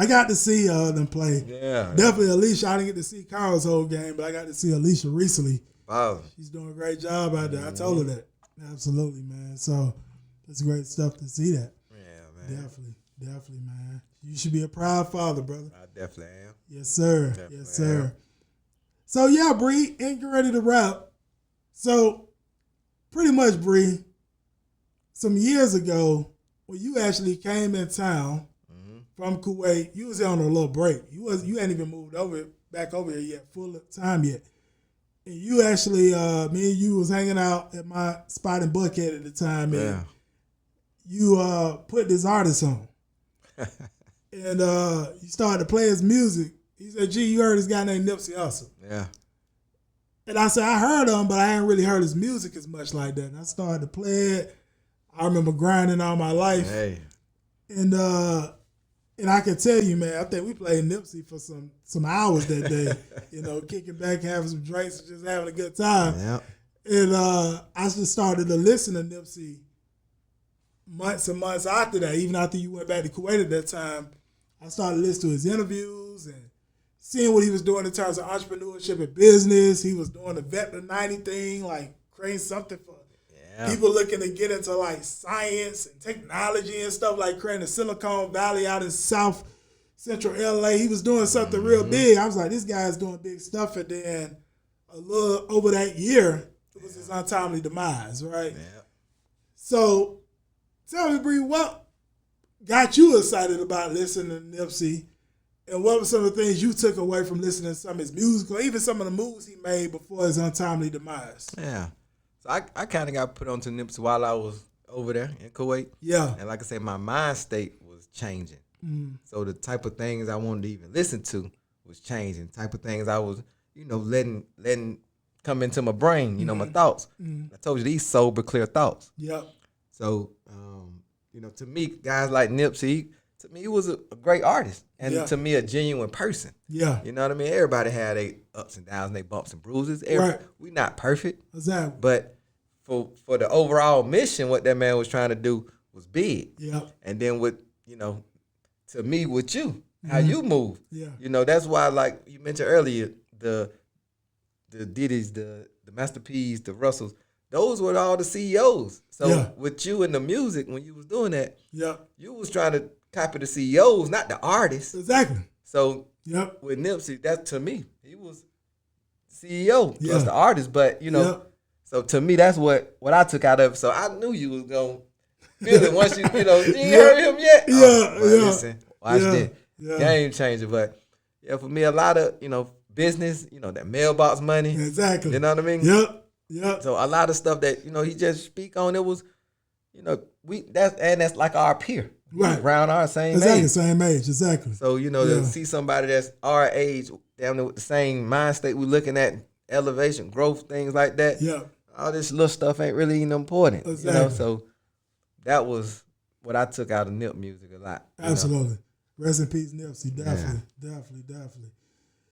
I got to see them play. Yeah. Definitely Alicia. I didn't get to see Carl's whole game, but I got to see Alicia recently. Wow. She's doing a great job out there. I told her that. Absolutely, man. So it's great stuff to see that. Yeah, man. Definitely, man. You should be a proud father, brother. I definitely am. Yes, sir. Definitely yes, sir. am. So yeah, Bree, ain't you ready to wrap? So pretty much, Bree, some years ago, when you actually came in town from Kuwait, you was on a little break. You hadn't even moved back over here yet, full time yet. And you actually, me and you was hanging out at my spot in Buckhead at the time, and you put this artist on. And you started to play his music. He said, G, you heard this guy named Nipsey Hussle. Yeah. And I said, I heard him, but I hadn't really heard his music as much like that. And I started to play it. I remember grinding all my life. Hey. And I can tell you, man, I think we played Nipsey for some hours that day. Kicking back, having some drinks, and just having a good time. Yeah. And I just started to listen to Nipsey months and months after that. Even after you went back to Kuwait at that time, I started listening to his interviews and seeing what he was doing in terms of entrepreneurship and business. He was doing the Vet the 90 thing, like creating something for people looking to get into like science and technology and stuff, like creating a Silicon Valley out in South Central LA. He was doing something real big. I was like, this guy's doing big stuff. And then a little over that year, it was his untimely demise, right? Yeah. So tell me, Bree, what got you excited about listening to Nipsey? And what were some of the things you took away from listening to some of his music, or even some of the moves he made before his untimely demise? Yeah. So I kind of got put onto Nipsey while I was over there in Kuwait. Yeah. And like I said, my mind state was changing. So the type of things I wanted to even listen to was changing. The type of things I was, letting come into my brain, my thoughts. I told you, these sober, clear thoughts. Yep. So, to me, guys like Nipsey, to me, he was a great artist. And to me, a genuine person. Yeah. You know what I mean? Everybody had their ups and downs and their bumps and bruises. Right. We not perfect. Exactly. But for the overall mission, what that man was trying to do was big. Yeah. And then with, to me, with you, how you move. Yeah. That's why, like you mentioned earlier, the Diddy's, the Master P's, the Russells, those were all the CEOs. So with you and the music, when you was doing that, you was trying to copy the CEOs, not the artists. Exactly. So with Nipsey, that to me, he was CEO plus the artist. But so to me, that's what I took out of it. So I knew you was gonna feel it once you heard him yet. Listen, watch this. Game changer. But for me, a lot of business, that mailbox money. Exactly. You know what I mean? Yep. So a lot of stuff that he just speak on, it was, that's like our peer. Right. Around our same exactly, age. Same age, exactly. So, to see somebody that's our age, down there with the same mind state we're looking at, elevation, growth, things like that. Yeah. All this little stuff ain't really even important. Exactly. So that was what I took out of Nip music a lot. Absolutely. Rest in peace, Nipsey. Definitely.